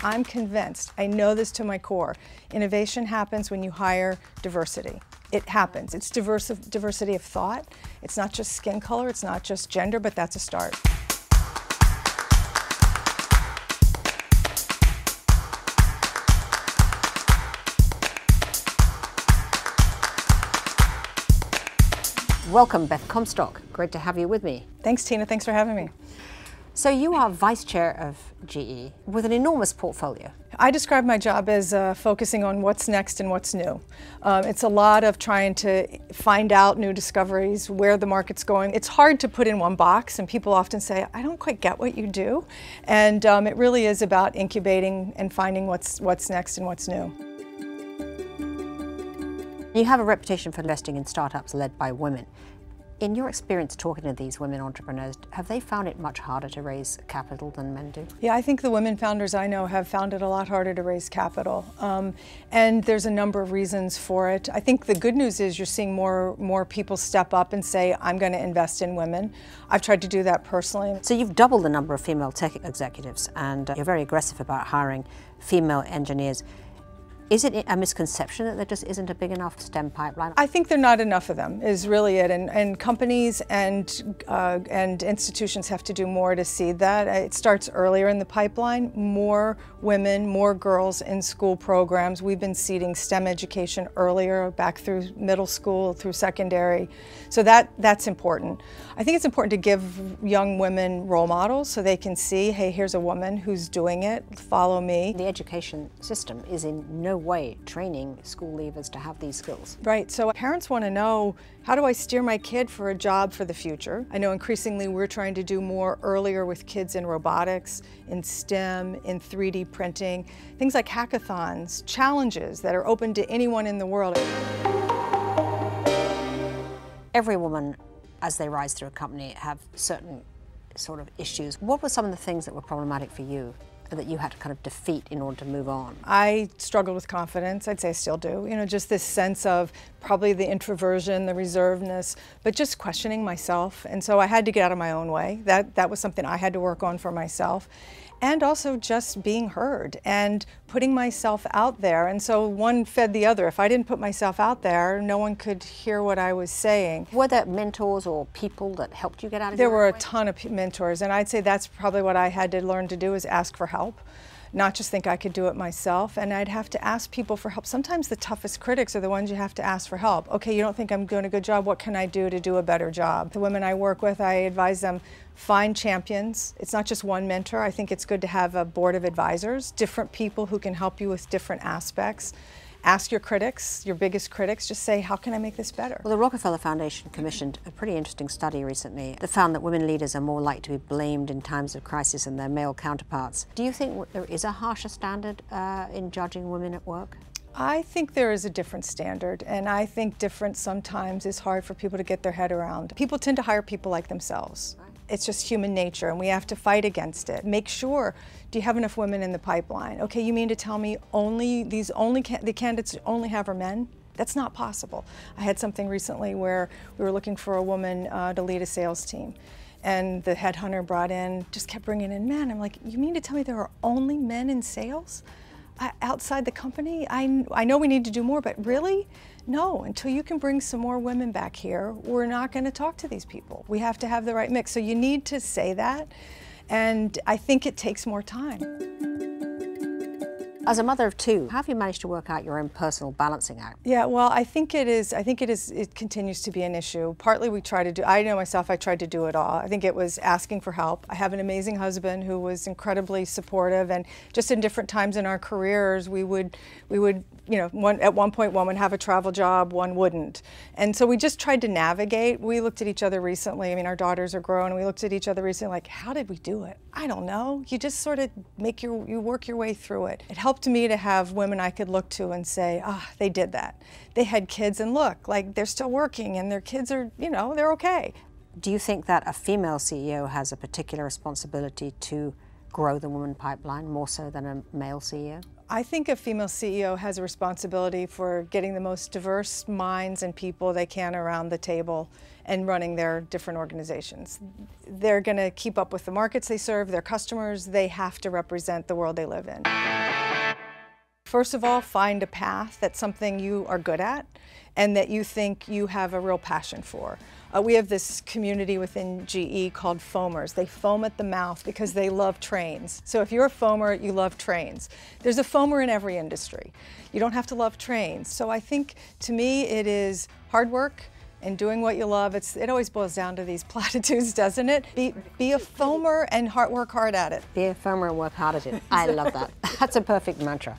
I'm convinced, I know this to my core, innovation happens when you hire diversity. It happens. It's diversity of thought. It's not just skin color, it's not just gender, but that's a start. Welcome, Beth Comstock. Great to have you with me. Thanks, Tina. Thanks for having me. So you are Vice Chair of GE with an enormous portfolio. I describe my job as focusing on what's next and what's new. It's a lot of trying to find out new discoveries, where the market's going. It's hard to put in one box, and people often say, I don't quite get what you do. And it really is about incubating and finding what's next and what's new. You have a reputation for investing in startups led by women. In your experience talking to these women entrepreneurs, have they found it much harder to raise capital than men do? Yeah, I think the women founders I know have found it a lot harder to raise capital. And there's a number of reasons for it. I think the good news is you're seeing more people step up and say, I'm going to invest in women. I've tried to do that personally. So you've doubled the number of female tech executives, and you're very aggressive about hiring female engineers. Is it a misconception that there just isn't a big enough STEM pipeline? I think there are not enough of them, is really it. And companies and institutions have to do more to seed that. It starts earlier in the pipeline. More women, more girls in school programs. We've been seeding STEM education earlier, back through middle school, through secondary. So that's important. I think it's important to give young women role models so they can see, hey, here's a woman who's doing it, follow me. The education system is in no way training school leavers to have these skills. Right, so parents want to know, how do I steer my kid for a job for the future? I know increasingly we're trying to do more earlier with kids in robotics, in STEM, in 3D printing, things like hackathons, challenges that are open to anyone in the world. Every woman, as they rise through a company, have certain sort of issues. What were some of the things that were problematic for you that you had to kind of defeat in order to move on? I struggled with confidence. I'd say I still do. You know, just this sense of probably the introversion, the reservedness, but just questioning myself. And so I had to get out of my own way. That was something I had to work on for myself. And also just being heard and putting myself out there. And so one fed the other. If I didn't put myself out there, no one could hear what I was saying. Were there mentors or people that helped you get out of your own way? There were a ton of mentors, and I'd say that's probably what I had to learn to do, is ask for help. Not just think I could do it myself, and I'd have to ask people for help. Sometimes the toughest critics are the ones you have to ask for help. Okay, you don't think I'm doing a good job, what can I do to do a better job? The women I work with, I advise them, find champions. It's not just one mentor. I think it's good to have a board of advisors, different people who can help you with different aspects. Ask your critics, your biggest critics, just say, how can I make this better? Well, the Rockefeller Foundation commissioned a pretty interesting study recently that found that women leaders are more likely to be blamed in times of crisis than their male counterparts. Do you think there is a harsher standard in judging women at work? I think there is a different standard, and I think different sometimes is hard for people to get their head around. People tend to hire people like themselves. It's just human nature, and we have to fight against it. Make sure, do you have enough women in the pipeline? Okay, you mean to tell me the candidates only have are men? That's not possible. I had something recently where we were looking for a woman to lead a sales team, and the headhunter brought in, just kept bringing in men. I'm like, you mean to tell me there are only men in sales outside the company? I know we need to do more, but really? No, until you can bring some more women back here, we're not going to talk to these people. We have to have the right mix. So you need to say that, and I think it takes more time. As a mother of two, how have you managed to work out your own personal balancing act? Yeah, well, I think it continues to be an issue. Partly we try to do, I know myself, I tried to do it all. I think it was asking for help. I have an amazing husband who was incredibly supportive, and just in different times in our careers, we would, you know, at one point one would have a travel job, one wouldn't. And so we just tried to navigate. We looked at each other recently. I mean, our daughters are grown, and we looked at each other recently like, how did we do it? I don't know. You just sort of you work your way through it. It helped me to have women I could look to and say, they did that. They had kids, and look, like they're still working, and their kids are, you know, they're okay. Do you think that a female CEO has a particular responsibility to grow the woman pipeline more so than a male CEO? I think a female CEO has a responsibility for getting the most diverse minds and people they can around the table and running their different organizations. They're going to keep up with the markets they serve, their customers. They have to represent the world they live in. First of all, find a path that's something you are good at and that you think you have a real passion for. We have this community within GE called foamers. They foam at the mouth because they love trains. So if you're a foamer, you love trains. There's a foamer in every industry. You don't have to love trains. So I think, to me, it is hard work and doing what you love. It always boils down to these platitudes, doesn't it? Be a foamer and work hard at it. Be a foamer and work hard at it. I love that. That's a perfect mantra.